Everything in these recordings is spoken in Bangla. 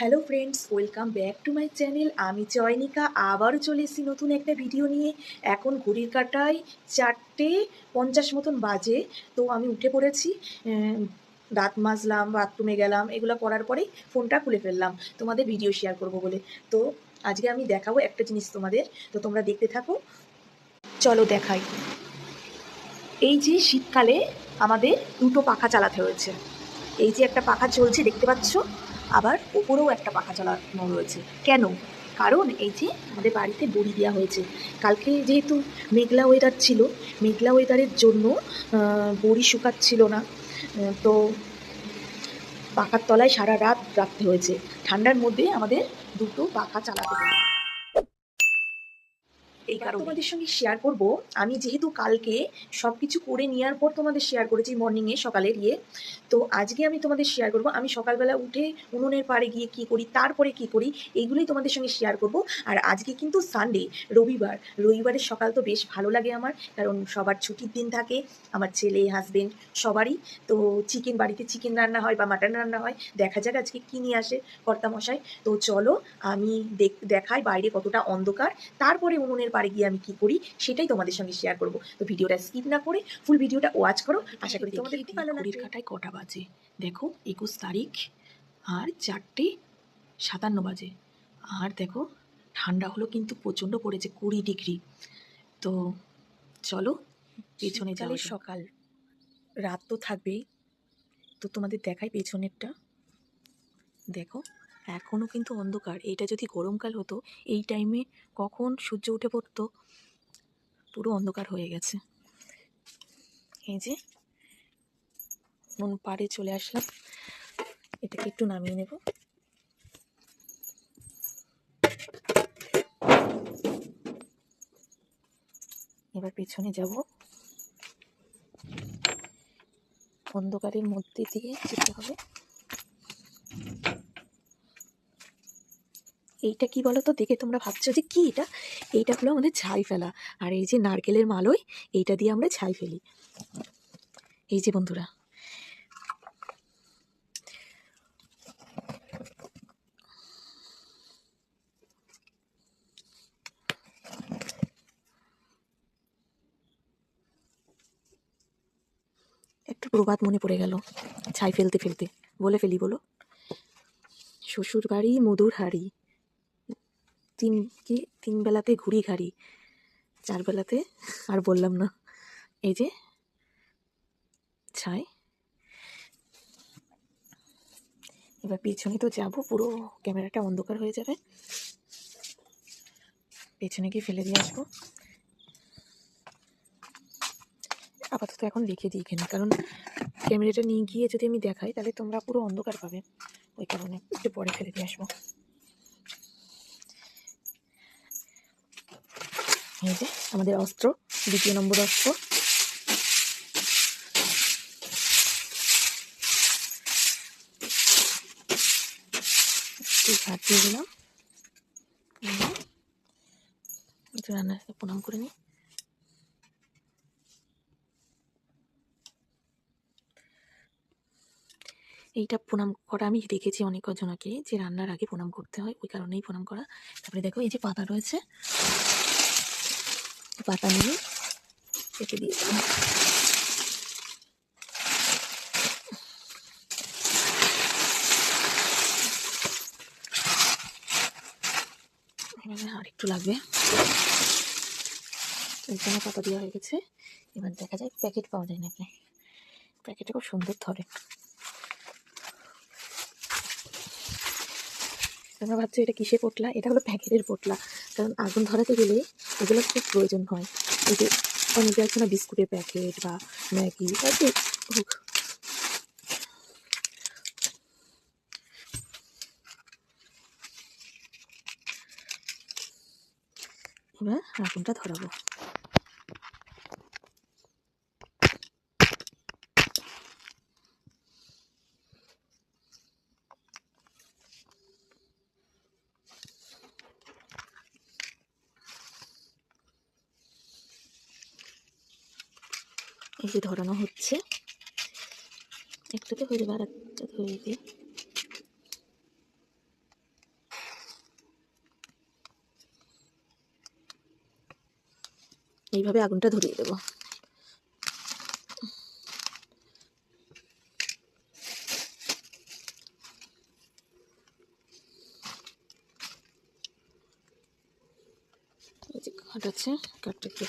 Hello friends, welcome back to my channel. আমি চয়নিকা আবারও চলে এসেছি নতুন একটা ভিডিও নিয়ে। এখন ঘড়ির কাঁটায় 4:50 মতন বাজে। তো আমি উঠে পড়েছি, দাঁত মাজলাম, বাথরুমে গেলাম, এগুলো করার পরেই ফোনটা খুলে ফেললাম তোমাদের ভিডিও শেয়ার করব বলে। তো আজকে আমি দেখাবো একটা জিনিস তোমাদের, তো তোমরা দেখতে থাকো। চলো দেখাই। এই যে শীতকালে আমাদের দুটো পাখা চালাতে হয়েছে। এই যে একটা পাখা চলছে দেখতে পাচ্ছ, আবার ওপরেও একটা পাখা চালানো রয়েছে। কেন? কারণ এই যে আমাদের বাড়িতে বড়ি দেওয়া হয়েছে। কালকে যেহেতু মেঘলা ওয়েদার ছিল, মেঘলা ওয়েদারের জন্য বড়ি শুকাচ্ছিল না। তো পাখার তলায় সারা রাত রাখতে হয়েছে। ঠান্ডার মধ্যে আমাদের দুটো পাখা চালাতে হলো। এই কারণে তোমাদের সঙ্গে শেয়ার করব। আমি যেহেতু কালকে সব কিছু করে নেওয়ার পর তোমাদের শেয়ার করেছি মর্নিংয়ে, সকালের তো আজকে আমি তোমাদের শেয়ার করব আমি সকালবেলা উঠে উনুনের পাড়ে গিয়ে কি করি, তারপরে কি করি, এইগুলোই তোমাদের সঙ্গে শেয়ার করব। আর আজকে কিন্তু সানডে, রবিবারের সকাল তো বেশ ভালো লাগে আমার, কারণ সবার ছুটির দিন থাকে, আমার ছেলে, হাজবেন্ড সবারই। তো বাড়িতে চিকেন রান্না হয় বা মাটন রান্না হয়, দেখা যাক আজকে কী নিয়ে আসে কর্তামশাই। তো চলো আমি দেখাই বাইরে কতটা অন্ধকার, তারপরে উনুনের পাড়ে গিয়ে আমি কি করি সেটাই তোমাদের সঙ্গে শেয়ার করব। তো ভিডিওটা স্কিপ না করে ফুল ভিডিওটা ওয়াচ করো, আশা করি তোমাদের খুব ভালো লাগবে। ঘড়ির কাঁটায় কটা বাজে দেখো, 21 তারিখ আর 4:57 বাজে। আর দেখো ঠান্ডা হলো কিন্তু প্রচণ্ড পড়েছে, 20 ডিগ্রি। তো চলো পেছনে যাওয়া। সকাল, রাত তো থাকবেই। তো তোমাদের দেখাই পেছনেরটা, দেখো এখনও কিন্তু অন্ধকার। এইটা যদি গরমকাল হতো, এই টাইমে কখন সূর্য উঠে পড়তো, পুরো অন্ধকার হয়ে গেছে। এই যে নুন পাড়ে চলে আসলাম, এটাকে একটু নামিয়ে নেব। এবার পেছনে যাব, অন্ধকারের মধ্যে দিয়ে যেতে হবে। এইটা কি বলো তো, দেখে তোমরা ভাবছো যে কি এটা? এইটা হলো আমাদের ছাই ফেলা। আর এই যে নারকেলের মালই, এইটা দিয়ে আমরা ছাই ফেলি। এই যে বন্ধুরা, একটু প্রবাদ মনে পড়ে গেল ছাই ফেলতে ফেলতে, বলে ফেলি বলো। শ্বশুর বাড়ি মধুর হাড়ি, তিন বেলাতে ঘুড়ি ঘাড়ি, 4 বেলাতে আর বললাম না। এই যে ছাই। এবার পেছনে তো যাব, পুরো ক্যামেরাটা অন্ধকার হয়ে যাবে, পেছনে গিয়ে ফেলে দিয়ে আসবো। আপাতত এখন রেখে দিই এখানে, কারণ ক্যামেরাটা নিয়ে গিয়ে যদি আমি দেখাই তাহলে তোমরা পুরো অন্ধকার পাবে, ওই কারণে একটু পরে ফেলে দিয়ে আসবো। এই যে আমাদের অস্ত্র, 2 নম্বর অস্ত্র। ভাত দিয়ে দিলাম, একটু রান্নার প্রণাম করে নিই। এইটা প্রণাম করা আমি দেখেছি অনেক জনকে, যে রান্নার আগে প্রণাম করতে হয়, ওই কারণেই প্রণাম করা। তারপরে দেখো এই যে পাতা রয়েছে, পাতা নিয়ে কেটে দিয়ে দিলাম। আর একটু লাগবে, এখানে পাতা দেওয়া হয়ে গেছে। এবার দেখা যায় প্যাকেট পাওয়া যায় নাকি, প্যাকেটে খুব সুন্দর ধরে। তোমরা ভাবছো এটা কিসের পোটলা? এটা হলো প্যাকেটের পোটলা, কারণ আগুন ধরাতে গেলে এগুলো খুব প্রয়োজন হয়। এই যে অনেকে আছে না, বিস্কুটের প্যাকেট বা ম্যাগি বা যে হোক, এবার আগুনটা ধরাবো। এই যে ধরানো হচ্ছে, একটাতে হয়ে যাবে, আর একটা ধরে দিই। এইভাবে আগুনটা ধরিয়ে দেবো। এই যে কাঠ আছে, কাঠটাকে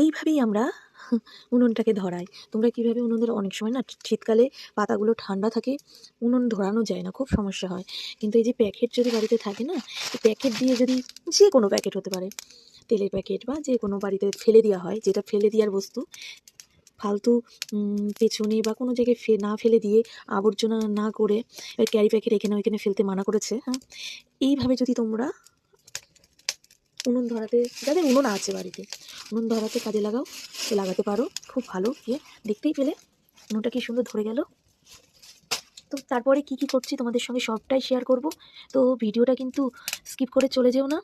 এইভাবেই আমরা উনুনটাকে ধরাই। তোমরা কীভাবে উনুন ধরো? অনেক সময় না শীতকালে পাতাগুলো ঠান্ডা থাকে, উনুন ধরানো যায় না, খুব সমস্যা হয়। কিন্তু এই যে প্যাকেট যদি বাড়িতে থাকে না, এই প্যাকেট দিয়ে যদি, যে কোনো প্যাকেট হতে পারে, তেলের প্যাকেট বা যে কোনো বাড়িতে ফেলে দেওয়া হয়, যেটা ফেলে দেওয়ার বস্তু, ফালতু পেছনে বা কোনো জায়গায় না ফেলে দিয়ে, আবর্জনা না করে, ক্যারি প্যাকেট এখানে ওইখানে ফেলতে মানা করেছে। হ্যাঁ, এইভাবে যদি তোমরা উনুন ধরাতে, যাদের উনুন আছে বাড়িতে, উনুন ধরাতে কাজে লাগাতে পারো, খুব ভালো। দেখতেই পেলে উনুনটা কি সুন্দর ধরে গেল। তো তারপরে কি করছি তোমাদের সঙ্গে সবটাই শেয়ার করব। তো ভিডিওটা কিন্তু স্কিপ করে চলে যেও না।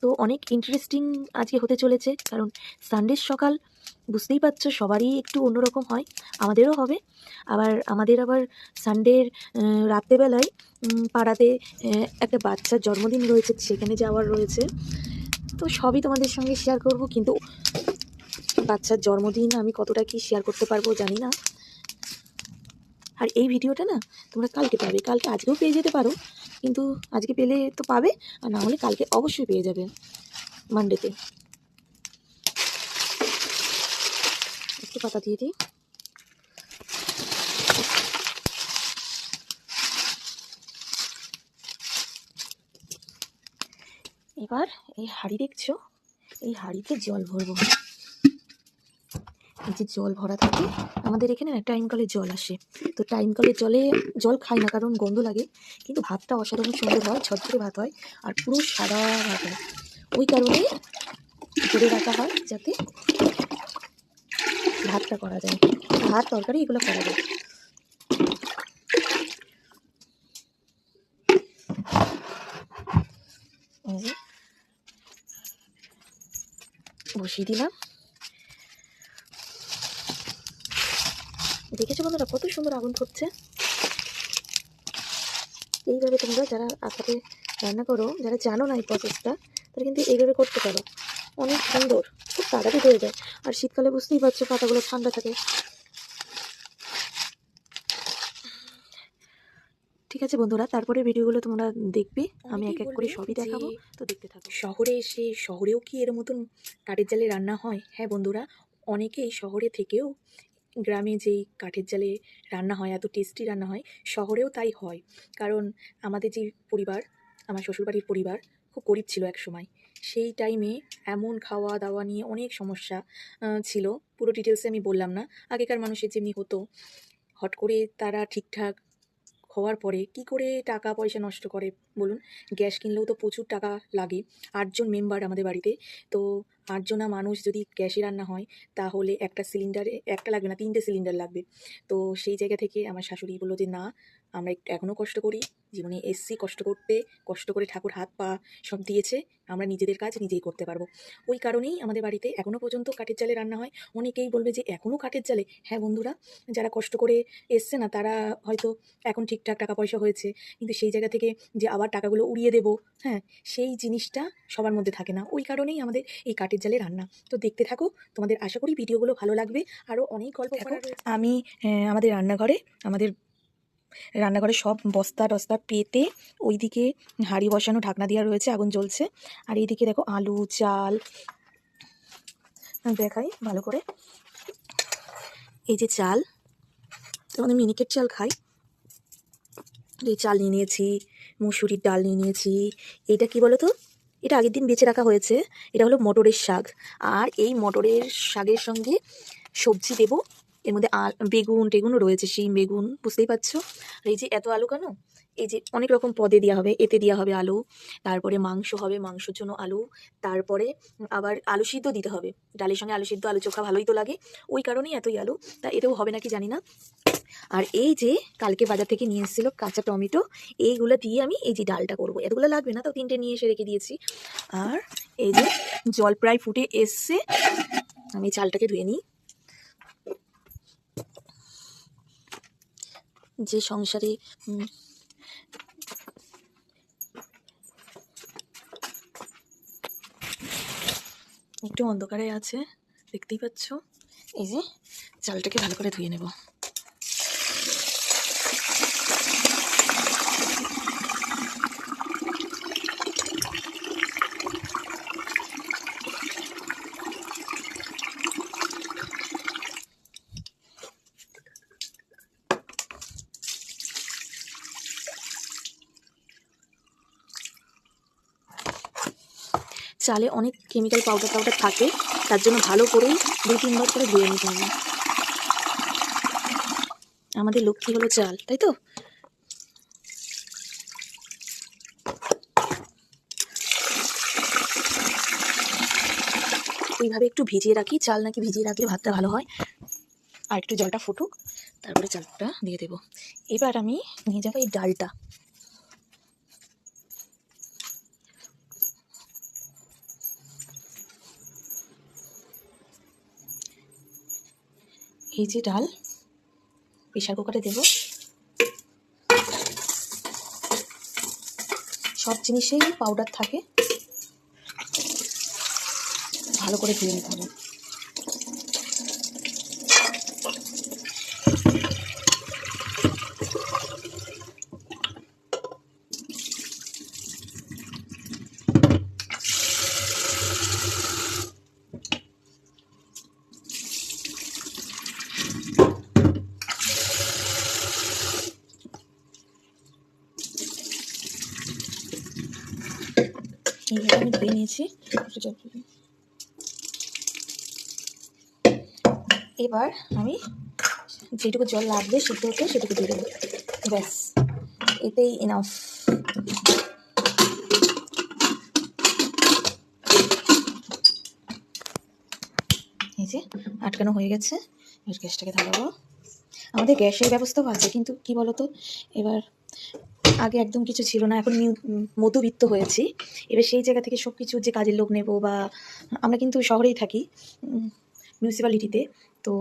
তো অনেক ইন্টারেস্টিং আজকে হতে চলেছে, কারণ সানডের সকাল বুঝতেই পারছো সবারই একটু অন্যরকম হয়, আমাদেরও হবে। আমাদের আবার সানডের রাত্রেবেলায় পাড়াতে একটা বাচ্চার জন্মদিন রয়েছে, সেখানে যাওয়ার রয়েছে। তো সবই তোমাদের সঙ্গে শেয়ার করব, কিন্তু বাচ্চার জন্মদিন আমি কতটা কি শেয়ার করতে পারবো জানি না। আর এই ভিডিওটা না তোমরা কালকে পাবে, কালকে আজকেও পেয়ে যেতে পারো, কিন্তু আজকে পেলে তো পাবে, আর না হলে কালকে অবশ্যই পেয়ে যাবে, মানডেতে। একটু পাতা দিয়ে দিই। এবার এই হাঁড়ি দেখছো, এই হাঁড়িতে জল ভরবো। এই যে জল ভরা থাকে আমাদের এখানে না, টাইম কলে জল আসে। তো টাইম কলের জল খাই না, কারণ গন্ধ লাগে, কিন্তু ভাতটা অসাধারণ সুন্দর হয়, ঝরঝরে ভাত হয়, আর পুরো সাদা ভাত হয়। ওই কারণে ধরে রাখা হয়, যাতে ভাতটা করা যায়, ভাত তরকারি এগুলো করা যায়। বসিয়ে দিলাম। দেখেছো বন্ধুরা কত সুন্দর আগুন ফুটছে। এইভাবে তোমরা যারা আখাতে রান্না করো, যারা জানো না এই প্রসেসটা, তারা কিন্তু এইভাবে করতে পারো, অনেক সুন্দর, খুব তাড়াতাড়ি হয়ে যায়। আর শীতকালে বুঝতেই পারছো পাতাগুলো ঠান্ডা থাকে। ঠিক আছে বন্ধুরা, তারপরে ভিডিওগুলো তোমরা দেখবে, আমি এক এক করে সবই দেখাবো, তো দেখতে থাকো। শহরেও কি এর মতন কাঠের জালে রান্না হয়? হ্যাঁ বন্ধুরা, অনেকেই শহরে থেকেও গ্রামে যেই কাঠের জালে রান্না হয়, এত টেস্টি রান্না হয়, শহরেও তাই হয়। কারণ আমাদের যে পরিবার, আমার শ্বশুরবাড়ির পরিবার খুব গরিব ছিল এক সময়। সেই টাইমে এমন খাওয়া দাওয়া নিয়ে অনেক সমস্যা ছিল, পুরো ডিটেলসে আমি বললাম না। আগেকার মানুষের যেমনি হতো, হট করে তারা ঠিকঠাক হওয়ার পরে কি করে টাকা পয়সা নষ্ট করে বলুন? গ্যাস কিনলেও তো প্রচুর টাকা লাগে। 8 জন মেম্বার আমাদের বাড়িতে। তো 8 জনা মানুষ যদি গ্যাসে রান্না হয়, তাহলে একটা সিলিন্ডারে, একটা লাগবে না, 3টে সিলিন্ডার লাগবে। তো সেই জায়গা থেকে আমার শাশুড়ি বলল যে, "না, আমরা একটু এখনও কষ্ট করি। জীবনে এসছি কষ্ট করতে, কষ্ট করে ঠাকুর হাত পা সব দিয়েছে। আমরা নিজেদের কাজ নিজেই করতে পারবো।" ওই কারণেই আমাদের বাড়িতে এখনও পর্যন্ত কাঠের জালে রান্না হয়। অনেকেই বলবে যে, "এখনও কাঠের জালে?" হ্যাঁ বন্ধুরা, যারা কষ্ট করে এসছে না, তারা হয়তো এখন ঠিকঠাক টাকা পয়সা হয়েছে, কিন্তু সেই জায়গা থেকে যে আবার টাকাগুলো উড়িয়ে দেবো, হ্যাঁ, সেই জিনিসটা সবার মধ্যে থাকে না। ওই কারণেই আমাদের এই কাঠের জালে রান্না। তো দেখতে থাকো, তোমাদের আশা করি ভিডিওগুলো ভালো লাগবে। আরও অনেক গল্প করার রয়েছে। আমি আমাদের রান্নাঘরে সব বস্তা টস্তা পেতে, ওইদিকে হাঁড়ি বসানো, ঢাকনা দেওয়া রয়েছে, আগুন জ্বলছে। আর এইদিকে দেখো আলু, চাল, দেখাই ভালো করে। এই যে চাল, আমাদের মিনিকেট চাল খাই, এই চাল নিয়ে নিয়েছি, মুসুরির ডাল নিয়ে নিয়েছি। এইটা কি বলো তো, এটা আগের দিন বেঁচে রাখা হয়েছে, এটা হলো মটরের শাক। আর এই মটরের শাকের সঙ্গে সবজি দেবো, এর মধ্যে বেগুন টেগুনও রয়েছে, শিম বেগুন, বুঝতেই পারছো। আর এই যে এত আলু কেন, এই যে অনেক রকম পদে দেওয়া হবে, এতে দেওয়া হবে আলু, তারপরে মাংস হবে, মাংসর জন্য আলু, তারপরে আবার আলু সিদ্ধ দিতে হবে, ডালের সঙ্গে আলু সিদ্ধ, আলু চোখা ভালোই তো লাগে, ওই কারণেই এতই আলু। তা এতেও হবে নাকি জানি না। আর এই যে কালকে বাজার থেকে নিয়ে এসেছিলো কাঁচা টমেটো, এইগুলো দিয়ে আমি এই যে ডালটা করবো। এতগুলো লাগবে না, তো 3টে নিয়ে এসে রেখে দিয়েছি। আর এই যে জল প্রায় ফুটে এসছে, আমি চালটাকে ধুয়ে নিই। যে সংসারে একটু অন্ধকারে আছে, দেখতেই পাচ্ছ। এই যে চালটাকে ভালো করে ধুয়ে নেব। চালে অনেক কেমিক্যাল পাউডার থাকে, তার জন্য ভালো করেই 2-3 বার করে ধুয়ে নিতে হবে। আমাদের লক্ষ্মী হলো চাল, তাই তো? এইভাবে একটু ভিজিয়ে রাখি, চাল নাকি ভিজিয়ে রাখলে ভাতটা ভালো হয়। আর একটু জলটা ফুটুক, তারপরে চালটা দিয়ে দেব। এবার আমি নিয়ে যাবো এই ডালটা। এই যে ডাল, প্রেসার কুকারে দেব। সব জিনিসেই পাউডার থাকে, ভালো করে ধুয়ে নিতে হবে। এইভাবে আমি ধুয়ে নিয়েছি। এবার আমি যেটুকু জল লাগবে সিদ্ধ হতে সেটুকু দিয়ে দেবো, ব্যাস এতেই এনাফ। এই যে আটকানো হয়ে গেছে, এবার গ্যাসটাকে ধরাবো। আমাদের গ্যাসের ব্যবস্থাও আছে, কিন্তু কি বলতো, এবার আগে একদম কিছু ছিল না, এখন মধ্যবিত্ত হয়েছি। এবার সেই জায়গা থেকে সব কিছু যে কাজের লোক নেব, বা আমরা কিন্তু শহরেই থাকি, মিউনিসিপ্যালিটিতে, তো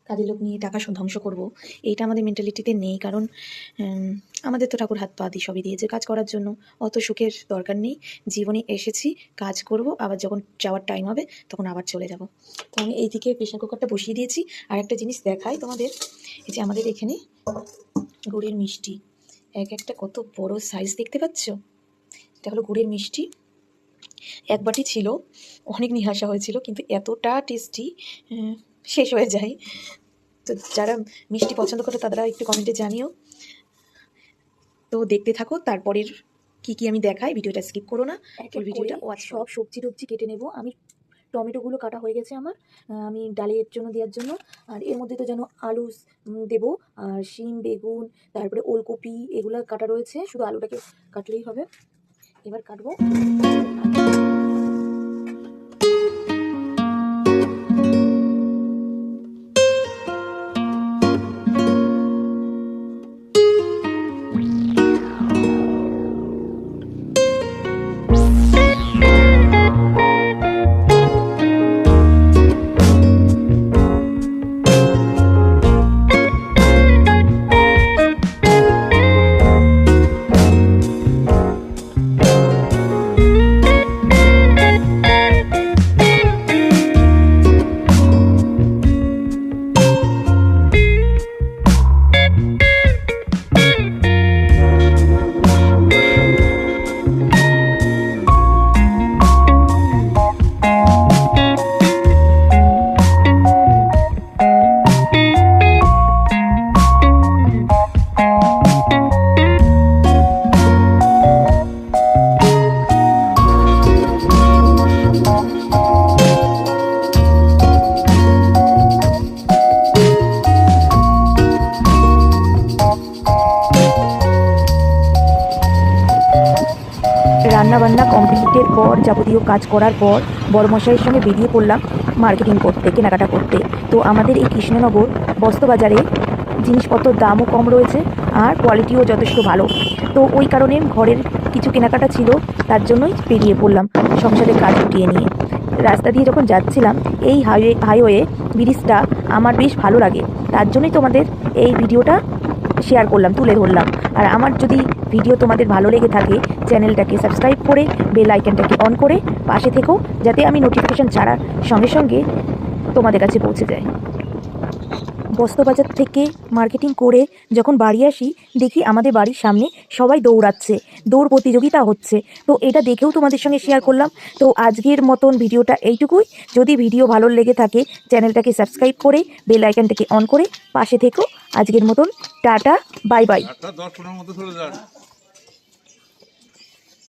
কাজের লোক নিয়ে টাকা ধ্বংস করব, এইটা আমাদের মেন্টালিটিতে নেই। কারণ আমাদের তো ঠাকুর হাত পা দিয়ে সবই দিয়েছে কাজ করার জন্য, অত সুখের দরকার নেই। জীবনে এসেছি, কাজ করব, আবার যখন যাওয়ার টাইম হবে তখন আবার চলে যাব। তো আমি এইদিকে প্রেশার কুকারটা বসিয়ে দিয়েছি। আর একটা জিনিস দেখাই তোমাদের, এই যে আমাদের এখানে গুড়ের মিষ্টি, এক একটা কত বড় সাইজ দেখতে পাচ্ছ। এটা হলো গুড়ের মিষ্টি, এক বাটি ছিল, অনেক নিয়ে আসা হয়েছিল, কিন্তু এতটা টেস্টি শেষ হয়ে যায়। তো যারা মিষ্টি পছন্দ করে তারা একটু কমেন্টে জানিও। তো দেখতে থাকো, তারপরের কি আমি দেখাই, ভিডিওটা স্কিপ করো না। ভিডিওটা সব সবজি টবজি কেটে নেব আমি। টমেটোগুলো কাটা হয়ে গেছে আমার, আমি ডালের জন্য দেওয়ার জন্য। আর এর মধ্যে তো যেন আলু দেবো, আর শিম, বেগুন, তারপরে ওলকপি, এগুলো কাটা রয়েছে, শুধু আলুটাকে কাটলেই হবে। এবার কাটবো। রান্নাবান্না কমপ্লিটের পর, যাবতীয় কাজ করার পর বড়মশাইয়ের সঙ্গে বেরিয়ে পড়লাম মার্কেটিং করতে, কেনাকাটা করতে। তো আমাদের এই কৃষ্ণনগর বস্ত্রবাজারে জিনিসপত্রের দামও কম রয়েছে, আর কোয়ালিটিও যথেষ্ট ভালো। তো ওই কারণে ঘরের কিছু কেনাকাটা ছিল, তার জন্যই বেরিয়ে পড়লাম সংসারের কাজ গুটিয়ে নিয়ে। রাস্তা দিয়ে যখন যাচ্ছিলাম, এই হাইওয়ে ব্রিজটা আমার বেশ ভালো লাগে, তার জন্যই তোমাদের এই ভিডিওটা শেয়ার করলাম, তুলে ধরলাম। আর আমার যদি ভিডিও তোমাদের ভালো লেগে থাকে, চ্যানেলটাকে সাবস্ক্রাইব করে বেল আইকনটাকে অন করে পাশে থেকো, যাতে আমি নোটিফিকেশান ছাড়ার সঙ্গে সঙ্গে তোমাদের কাছে পৌঁছে যায়। বস্ত্রবাজার থেকে মার্কেটিং করে যখন বাড়ি আসি, দেখি আমাদের বাড়ির সামনে সবাই দৌড়াচ্ছে, দৌড় প্রতিযোগিতা হচ্ছে। তো এটা দেখেও তোমাদের সঙ্গে শেয়ার করলাম। তো আজকের মতন ভিডিওটা এইটুকুই। যদি ভিডিও ভালো লেগে থাকে, চ্যানেলটাকে সাবস্ক্রাইব করে বেল আইকনটাকে অন করে পাশে থেকো। আজকের মতন টাটা, বাই বাই।